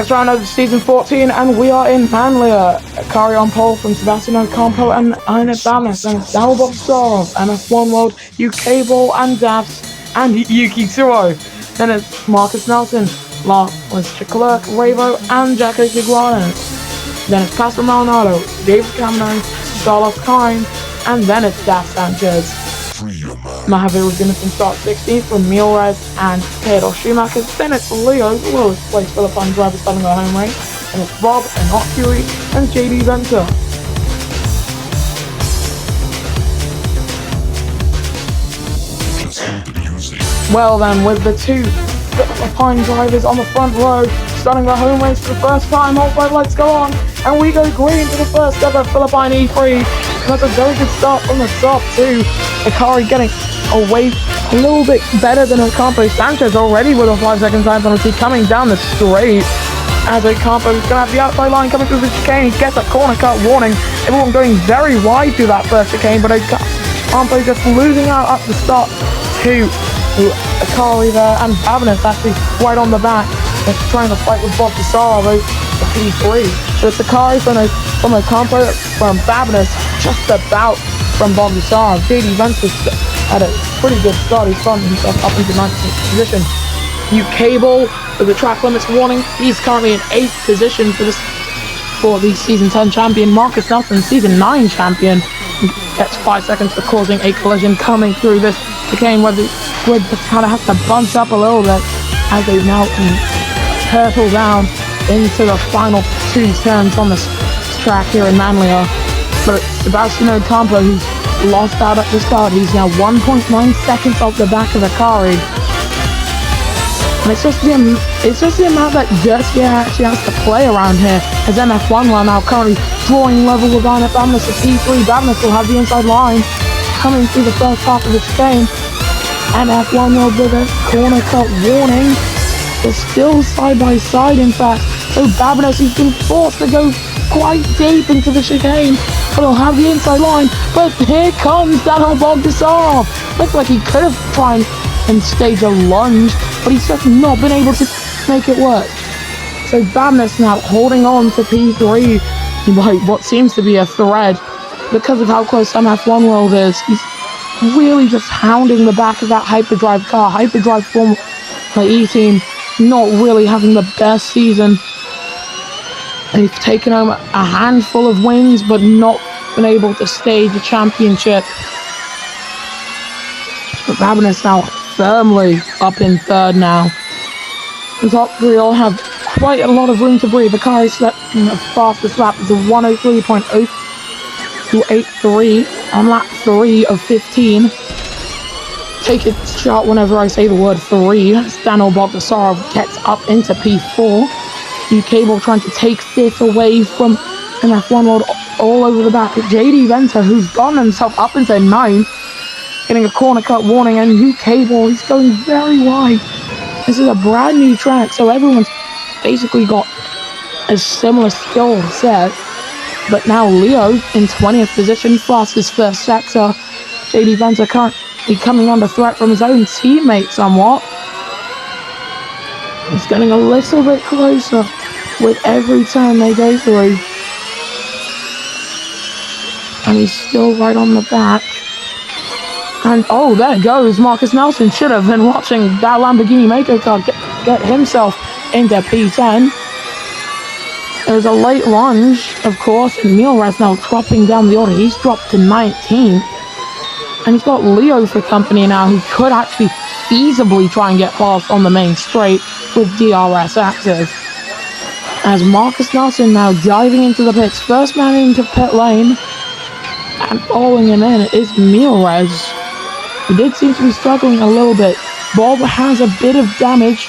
Next round of season 14, and we are in Manila. Kari on pole from Sebastian Ocampo and Ina Bamnes, and it's Daniel Bobsarov, MF1 World, UK Ball, and Dafs, and Yuki Tsuo. Then it's Marcus Nelson, Lars Leclerc, Ravo, and Jacko Iguanas. Then it's Pastor Maldonado, David Cameron, Carlos Kine, and then it's Daf Sanchez. Mahavir was going to start 16th from Milrez and Theodore Schumacher. Then it's Leo, the lowest place Philippine driver starting their home race. And it's Bob and Hot Huey and JD Venter. Well then, with the two Philippine drivers on the front row, starting their home race for the first time, all 5 lights go on, and we go green for the first ever Philippine E3. That's a very good start from the top too. Akari getting away a little bit better than Ocampo. Sanchez already with a 5-second time penalty coming down the straight. As Ocampo is going to have the outside line coming through the chicane, he gets a corner cut warning. Everyone going very wide through that first chicane, but Ocampo just losing out at the start to Akari there, and Babinets actually right on the back. They're trying to fight with Bob Desaro over the P3. So it's Akari from Ocampo, from Babinets, just about from Bob Desaro. JD Venter had a pretty good start. He's gotten himself up into 19th position. UK Ball with the track limits warning. He's currently in 8th position for the season 10 champion. Marcus Nelson, season 9 champion, gets 5 seconds for causing a collision coming through this chicane where kind of has to bunch up a little bit as they now turtle down into the final 2 turns on this track here in Manila. But Sebastian Ocampo, who's lost out at the start, he's now 1.9 seconds off the back of Akari. And it's just the amount that Gertzier actually has to play around here, as MF1 are now currently drawing level with Ina Bamnes at P3. Bamnes will have the inside line coming through the first half of this game. MF1 will with a corner cut warning. They're still side by side, in fact. So Babinets has been forced to go quite deep into the chicane, but he'll have the inside line. But here comes Daniel Bogdasarov. Looks like he could have tried and stage a lunge, but he's just not been able to make it work. So Babinets now holding on to P3 by what seems to be a thread because of how close MF1 World is. He's really just hounding the back of that hyperdrive car. Hyperdrive Formula E-Team not really having the best season. They've taken home a handful of wins, but not been able to stage a championship. But Babinets now firmly up in 3rd now. The top 3 all have quite a lot of room to breathe. Akari's fastest lap is a 103.0283 on lap 3 of 15. Take it short whenever I say the word 3. Daniel Bogdasarov gets up into P4. UK Ball trying to take 5th away from MF1 World all over the back. JD Venter, who's gotten himself up into 9th, getting a corner cut warning, and UK Ball is going very wide. This is a brand new track, so everyone's basically got a similar skill set. But now Leo in 20th position, fastest first sector. JD Venter currently coming under threat from his own teammate somewhat. He's getting a little bit closer with every turn they go through. And he's still right on the back. And oh, there goes Marcus Nelson. Should have been watching that Lamborghini Mako car get himself into P10. There was a late lunge, of course, and Milrez now dropping down the order. He's dropped to 19th. And he's got Leo for company now, who could actually feasibly try and get past on the main straight with DRS active. As Marcus Nelson now diving into the pits. First man into pit lane. And following him in is Milrez. He did seem to be struggling a little bit. Bob has a bit of damage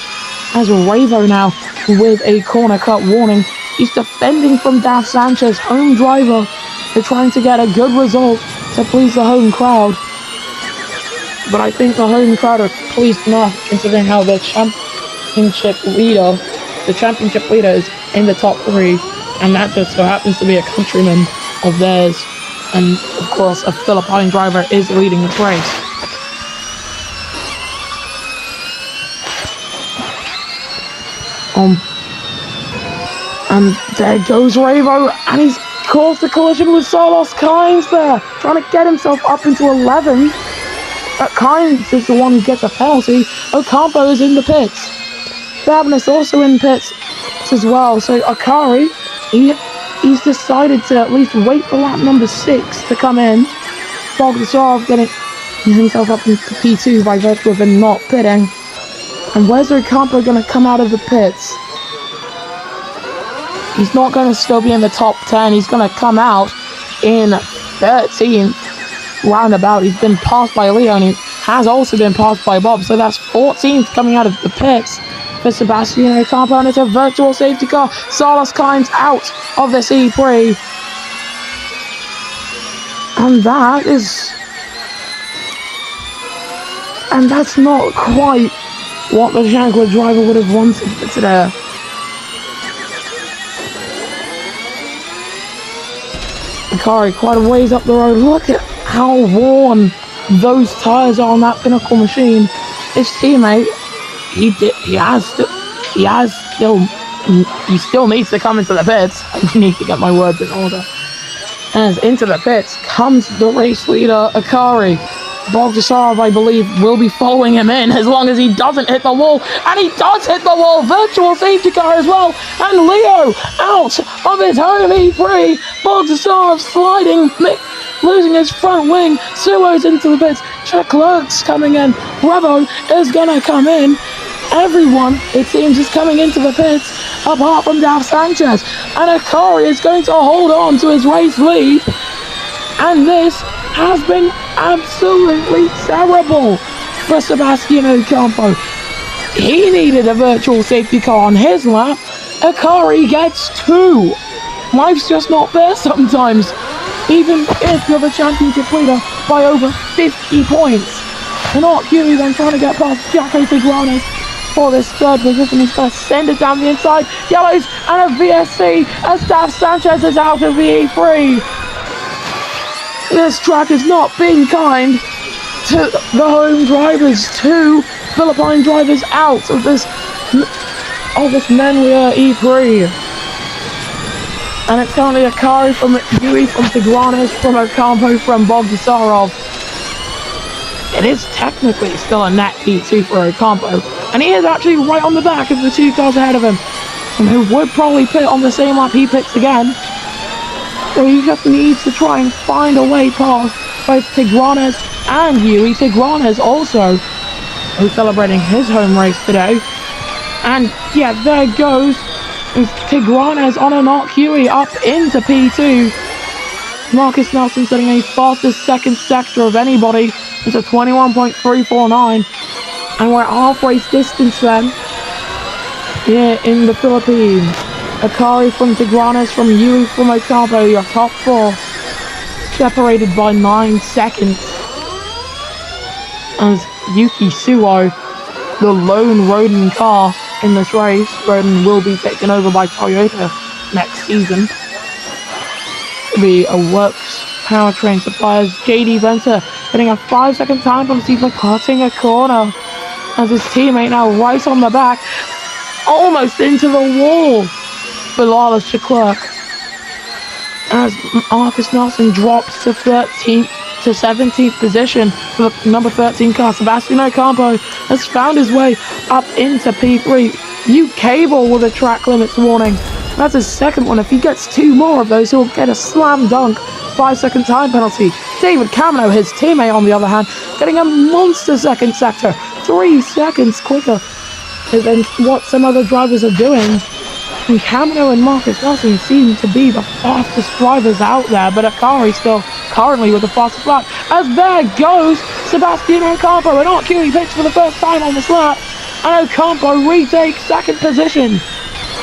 as Ravo now with a corner cut warning. He's defending from Daf Sanchez, home driver. They're trying to get a good result to please the home crowd. But I think the home crowd are pleased enough considering how the championship leader is in the top 3. And that just so happens to be a countryman of theirs. And of course, a Philippine driver is leading the race. And there goes Ravo, and he's caused a collision with Solos Kynes there, trying to get himself up into 11. Kynes is the one who gets a penalty. Ocampo is in the pits. Babness also in pits as well. So Akari, he's decided to at least wait for lap number 6 to come in. Bogdasarov getting himself up into P2 by virtue of him not pitting. And where's Ocampo going to come out of the pits? He's not going to still be in the top 10. He's going to come out in 13th roundabout. He's been passed by Leo, and he has also been passed by Bob. So that's 14th coming out of the pits for Sebastian Ocampo, and it's a virtual safety car. Solos Kynes out of this E3. And that's not quite what the Jaguar driver would have wanted for today. Akari quite a ways up the road. Look at how worn those tyres are on that Pinnacle machine. His teammate, he still needs to come into the pits. I need to get my words in order. As into the pits comes the race leader, Akari. Bogdasarov, I believe, will be following him in as long as he doesn't hit the wall. And he does hit the wall. Virtual safety car as well. And Leo out of his home E3. Bogdasarov sliding, losing his front wing. Suo's into the pits. Leclerc's coming in. Revo is going to come in. Everyone, it seems, is coming into the pits apart from Dav Sanchez. And Akari is going to hold on to his race lead. And this has been absolutely terrible for Sebastian Ocampo. He needed a virtual safety car on his lap. Akari gets 2. Life's just not fair sometimes, even if you're the championship leader by over 50 points. And Huey then trying to get past Jaco Tigranes for this third position. He's going to send it down the inside. Yellows and a VSC as Dav Sanchez is out of the E3. This track has not been kind to the home drivers. 2 Philippine drivers out of this Manila E3. And it's currently Akari from Yui, from Tigranes, from Ocampo, from Bogdasarov. It is technically still a net P2 for Ocampo. And he is actually right on the back of the 2 cars ahead of him, and who would probably pit on the same lap he pits again. So he just needs to try and find a way past both Tigranes and Yui. Tigranes also, who's celebrating his home race today. And yeah, there goes Tigranes on a knock. Huey up into P2. Marcus Nelson setting a fastest second sector of anybody. It's a 21.349. And we're halfway distance then here in the Philippines. Akari from Tigranes, from Yui, from Ocampo, your top 4, separated by 9 seconds. As Yuki Suo, the lone Roden car in this race, Roden will be taken over by Toyota next season. It'll be a Works powertrain suppliers. JD Venter getting a 5-second time penalty for cutting a corner, as his teammate now right on the back, almost into the wall. Bilal Leclerc, as Marcus Nelson drops to 17th position for the number 13 car. Sebastian Ocampo has found his way up into P3. You Cable with a track limits warning. That's his second one. If he gets 2 more of those, he'll get a slam dunk 5-second time penalty. David Camino, his teammate, on the other hand, getting a monster second sector, 3 seconds quicker than what some other drivers are doing. And Camino and Marcus Nelson seem to be the fastest drivers out there, but Akari still currently with the fastest lap. As there goes Sebastian Ocampo, and Arcuri pits for the first time on this lap, and Ocampo retakes second position.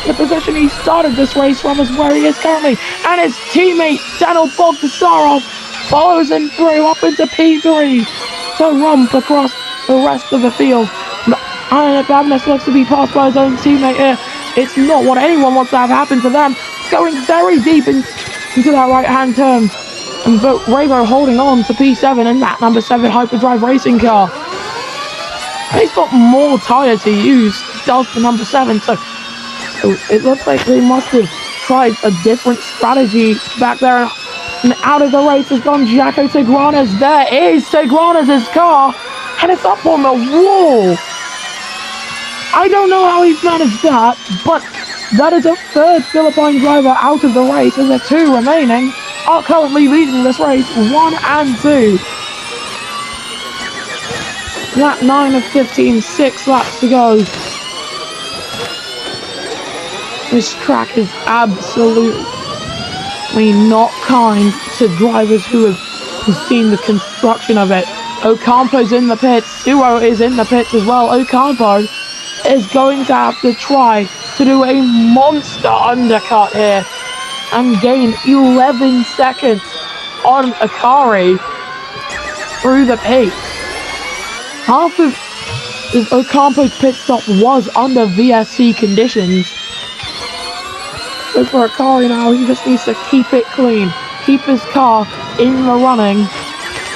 The position he started this race from is where he is currently, and his teammate Daniel Bogdasarov follows him through up into P3 to romp across the rest of the field. And Babness looks to be passed by his own teammate here. It's not what anyone wants to have happen to them. Going very deep into that right-hand turn. And Ravo holding on to P7 in that number 7 hyperdrive racing car. He's got more tyre to use, does the number 7, so it looks like they must have tried a different strategy back there. And out of the race has gone Jaco Tigranes. There is Tigranes' car, and it's up on the wall. I don't know how he's managed that, but that is a third Philippine driver out of the race, and the two remaining are currently leading this race, 1 and 2. Lap 9 of 15, 6 laps to go. This track is absolutely not kind to drivers who've seen the construction of it. Ocampo's in the pits, Suo is in the pits as well. Ocampo is going to have to try to do a monster undercut here and gain 11 seconds on Akari through the pace. Half of Ocampo's pit stop was under VSC conditions. So for Akari now, he just needs to keep it clean, keep his car in the running,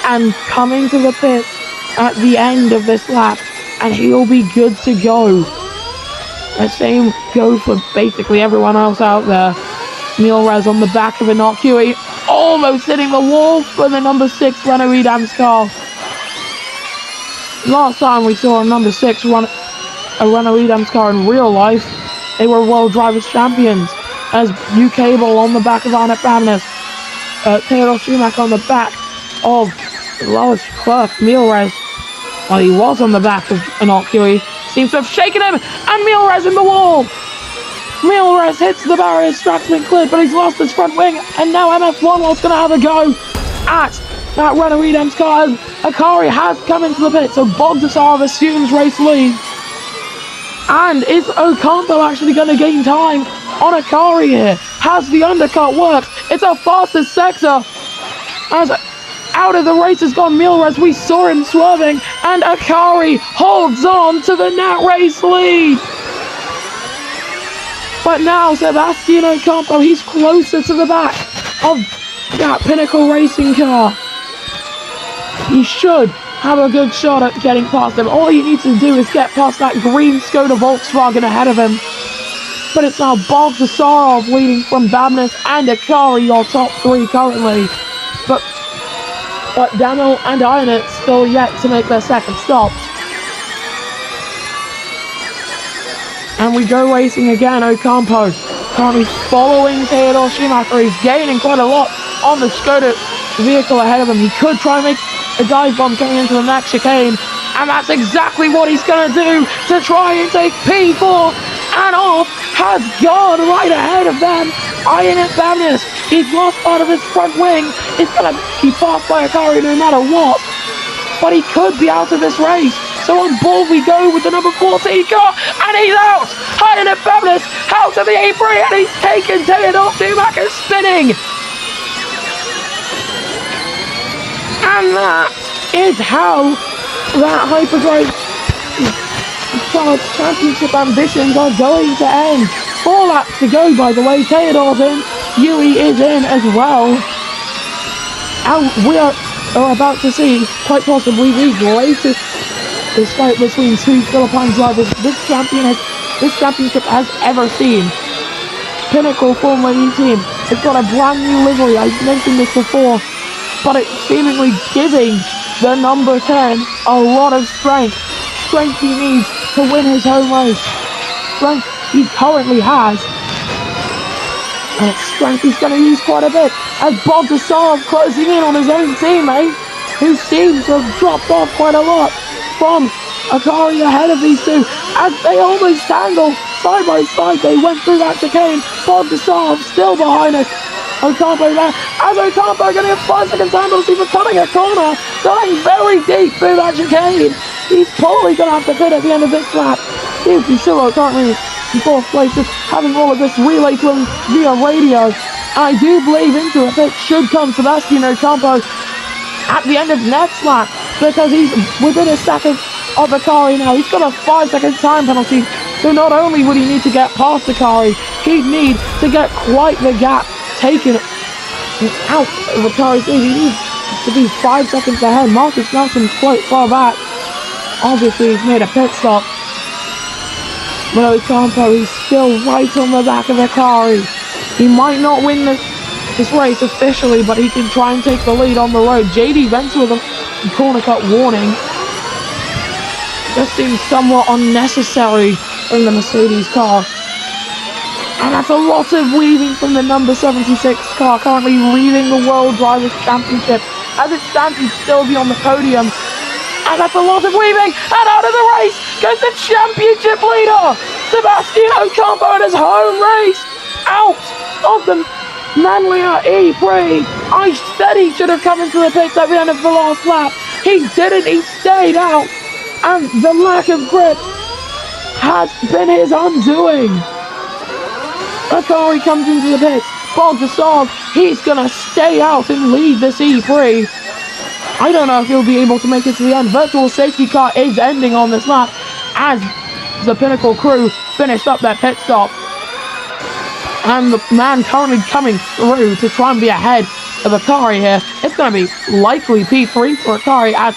and coming to the pits at the end of this lap, and he'll be good to go. The same goes for basically everyone else out there. Milrez on the back of an RQE, almost hitting the wall for the number 6 Renault Edam's car. Last time we saw a number 6 run a Renault Edam's car in real life, they were World Drivers' Champions, as Cable on the back of Arnett Babnis, Theodore Schumacher on the back of Lois Clerk. Milrez, well, he was on the back of an RQE, seems to have shaken him, and Milrez in the wall. Milrez hits the barrier, Strack's been cleared, but he's lost his front wing, and now MF1 was going to have a go at that Renault Edam's car. Akari has come into the pit, so Bogdasarov assumes race lead. And is Ocampo actually going to gain time on Akari here? Has the undercut worked? It's a fastest sector. As out of the race has gone Milrez, we saw him swerving, and Akari holds on to the Nat race lead. But now Sebastian Ocampo, he's closer to the back of that Pinnacle racing car. He should have a good shot at getting past him. All he needs to do is get past that green Skoda Volkswagen ahead of him. But it's now Bogdasarov leading from Babnis and Akari, your top 3 currently. But Daniel and Ionit still yet to make their second stop. And we go racing again. Ocampo currently following Theodore Schumacher. He's gaining quite a lot on the Skoda vehicle ahead of him. He could try and make a dive bomb coming into the next chicane, and that's exactly what he's going to do to try and take P4, and off has gone right ahead of them. Ionit Babnis, he's lost part of his front wing. He's going to be passed by Akari no matter what, but he could be out of this race. So on board we go with the number 14 car, and he's out! Ionit Babnis out of the A3, and he's taken Theodore Schumacher spinning! And that is how that Hyperdrive Charles Championship ambitions are going to end. 4 laps to go, by the way. Theodore's in, Yui is in as well. And we are about to see, quite possibly, the greatest fight between 2 Philippine drivers this championship has ever seen. Pinnacle Formula E team has got a brand new livery. I've mentioned this before, but it's seemingly giving the number 10 a lot of strength. Strength he needs to win his home race. Strength he currently has. And it's strength he's going to use quite a bit, as Bogdasarov closing in on his own teammate, who seems to have dropped off quite a lot from Akari ahead of these two, as they almost tangle side by side. They went through that chicane. Bogdasarov still behind us. Ocampo there, as Ocampo going to get 5 seconds time penalty for cutting a corner, going very deep through that chicane. He's probably going to have to pit at the end of this lap. Yuki Suo currently in 4th place, just having all of this relay to him via radio. I do believe into it that should come Sebastian Ocampo at the end of next lap, because he's within a second of Akari now. He's got a 5 second time penalty, so not only would he need to get past Akari, he'd need to get quite the gap taken out of Akari's lead. He needs to be 5 seconds ahead. Marcus Nelson's quite far back. Obviously he's made a pit stop, but Ocampo, he's still right on the back of Akari. He might not win this race officially, but he can try and take the lead on the road. JD Venter with a corner cut warning. Just seems somewhat unnecessary in the Mercedes car. And that's a lot of weaving from the number 76 car, currently leading the World Drivers' Championship. As it stands, he'd still be on the podium. And that's a lot of weaving. And out of the race goes the championship leader, Sebastian Ocampo, in his home race. Out of the Manila Prix. I said he should have come into the pits at the end of the last lap. He didn't. He stayed out. And the lack of grip has been his undoing. Akari comes into the pits. Bogdasarov, he's going to stay out and lead this E3. I don't know if he'll be able to make it to the end. Virtual safety car is ending on this lap as the Pinnacle crew finished up their pit stop. And the man currently coming through to try and be ahead of Akari here. It's going to be likely P3 for Akari as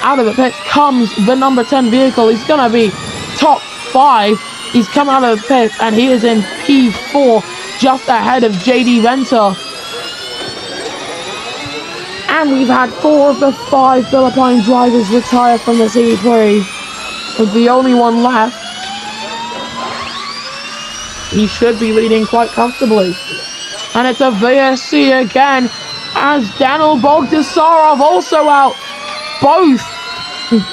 out of the pits comes the number 10 vehicle. He's going to be top 5. He's come out of the pits and he is in P4, just ahead of JD Venter. And we've had 4 of the 5 Philippine drivers retire from this E3, with the only one left. He should be leading quite comfortably. And it's a VSC again, as Daniel Bogdasarov also out. Both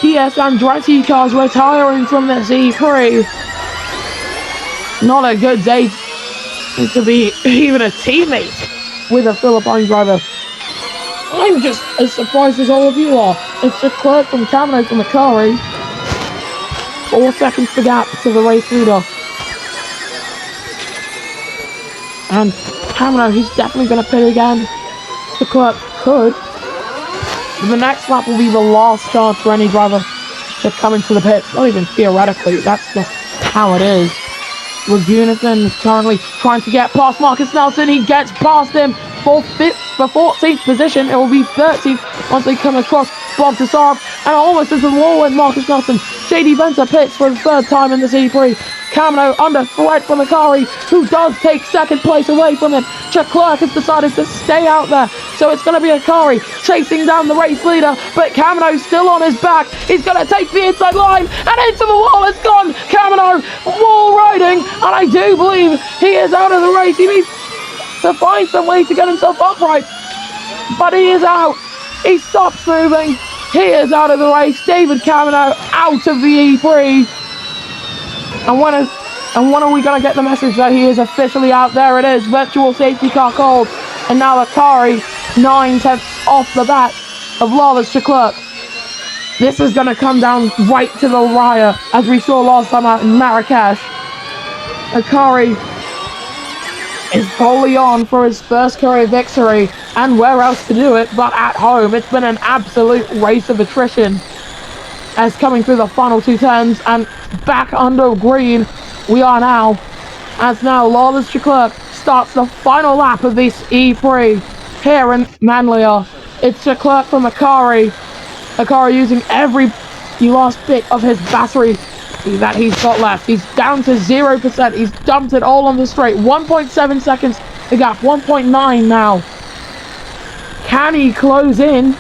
DS Andretti cars retiring from this E3. Not a good day to be even a teammate with a Philippine driver. I'm just as surprised as all of you are. It's a clerk from Camino from Akari. 4 seconds the gap to the race leader. And Camino, he's definitely going to pit again. The clerk could. But the next lap will be the last chance for any driver to come into the pit. Not even theoretically, that's just how it is. Lagunathan is currently trying to get past Marcus Nelson. He gets past him for 14th position. It will be 13th once they come across Bogdasarov. And almost into the wall with Marcus Nelson. JD Venter pits for the 3rd time in the E3. Camino under threat from Akari, who does take 2nd place away from him. Leclerc has decided to stay out there, so it's going to be Akari chasing down the race leader, but Camino's still on his back. He's going to take the inside line, and into the wall it's gone. Camino wall riding, and I do believe he is out of the race. He needs to find some way to get himself upright, but he is out. He stops moving. He is out of the race. David Camino out of the E3. And when are we going to get the message that he is officially out? There it is. Virtual safety car called. And now Akari 9/10 off the back of Lawless Leclerc. This is going to come down right to the wire, as we saw last time out in Marrakesh. Akari is fully on for his first career victory. And where else to do it but at home? It's been an absolute race of attrition. As coming through the final 2 turns and back under green we are now. As now Lawless Leclerc starts the final lap of this E3 here in Manila. It's Leclerc from Akari. Akari using every last bit of his battery that he's got left. He's down to 0%. He's dumped it all on the straight. 1.7 seconds the gap. 1.9 now. Can he close in?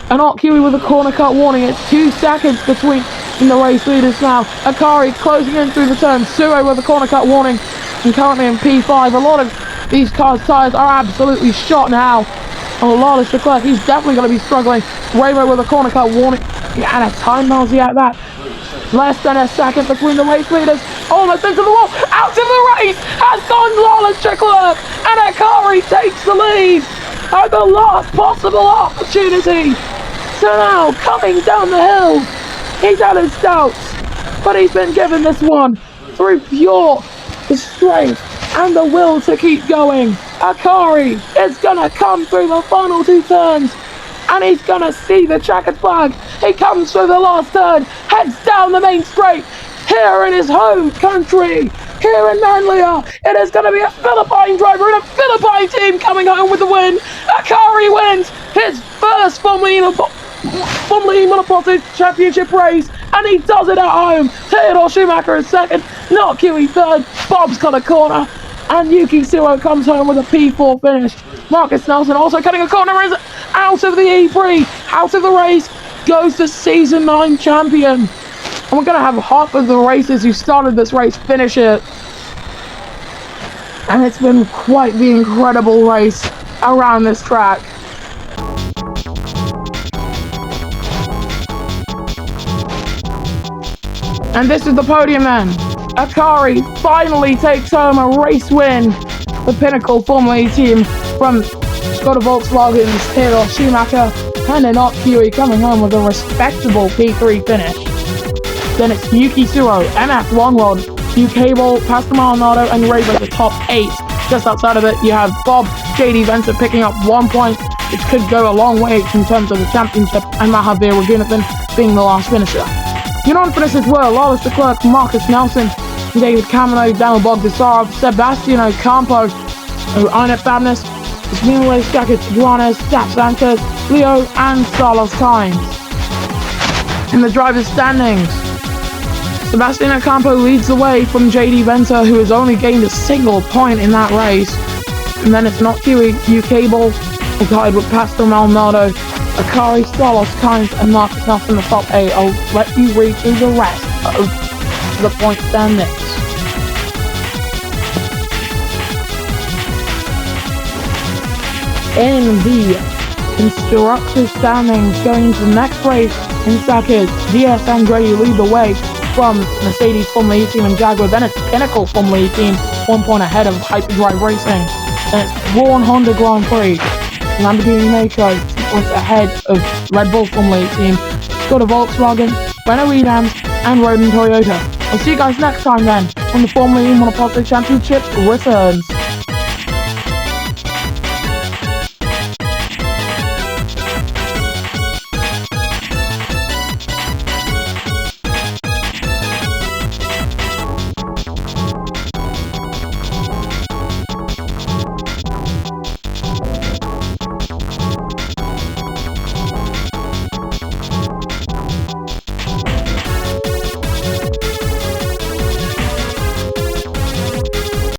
And Kiwi with a corner cut warning. It's 2 seconds between the race leaders now. Akari closing in through the turn. Suo with a corner cut warning. And currently in P5. A lot of these cars' tyres are absolutely shot now. Oh, Lawless Leclerc, he's definitely going to be struggling. Raymo with a corner cut warning. And a time penalty at that. Less than a second between the race leaders. Almost into the wall. Out of the race has gone Lawless Leclerc. And Akari takes the lead. At the last possible opportunity. So now, coming down the hill, he's had his doubts, but he's been given this one through pure strength and the will to keep going. Akari is going to come through the final 2 turns, and he's going to see the checkered flag. He comes through the last turn, heads down the main straight, here in his home country, here in Manila. It is going to be a Philippine driver and a Philippine team coming home with the win. Akari wins his first Formula Monopoly Championship race, and he does it at home. Theodore Schumacher is second, not Kiwi third. Bob's got a corner. and Yuki Suo comes home with a P4 finish. Marcus Nelson also cutting a corner, is out of the E3, out of the race, goes the Season 9 champion. And we're going to have half of the racers who started this race finish it. And it's been quite the incredible race around this track. And this is the podium then. Akari finally takes home a race win. The Pinnacle Formula E team from Skoda Volkswagen's Theodor Schumacher and Enoch Huey coming home with a respectable P3 finish. Then it's Yuki Suo, MF1 World, Hugh Cable, Pastor Maldonado, and Raver the top 8. Just outside of it, you have Bob, JD Venter picking up 1 point, which could go a long way in terms of the championship, and Mahavir Raghunathan being the last finisher. Your non-finishers were Lawless Leclerc, Marcus Nelson, David Camino, Daniel Bogdasarov, Sebastian Ocampo, Einet Fabness, Ismail Jacket, Iguanas, Dap Sanchez, Leo, and Carlos Sainz. In the drivers' standings, Sebastian Ocampo leads the way from JD Venter, who has only gained a single point in that race. And then it's not Huey, Hugh Cable, tied with Pastor Maldonado, Akari, Carlos Sainz, and Marcus Nelson the top 8. I'll let you read through the rest of the point standings. In the constructors standings, going into the next race in seconds, DS Andretti lead the way from Mercedes Formula E team and Jaguar. Then it's Pinnacle Formula E team, 1 point ahead of Hyperdrive Racing. Then it's Braun Honda Grand Prix, Lamborghini Nitro, 2 points ahead of Red Bull Formula E team, Skoda Volkswagen, Renault Williams, and Roden Toyota. I'll see you guys next time then when the Formula E Monopoly Championship returns.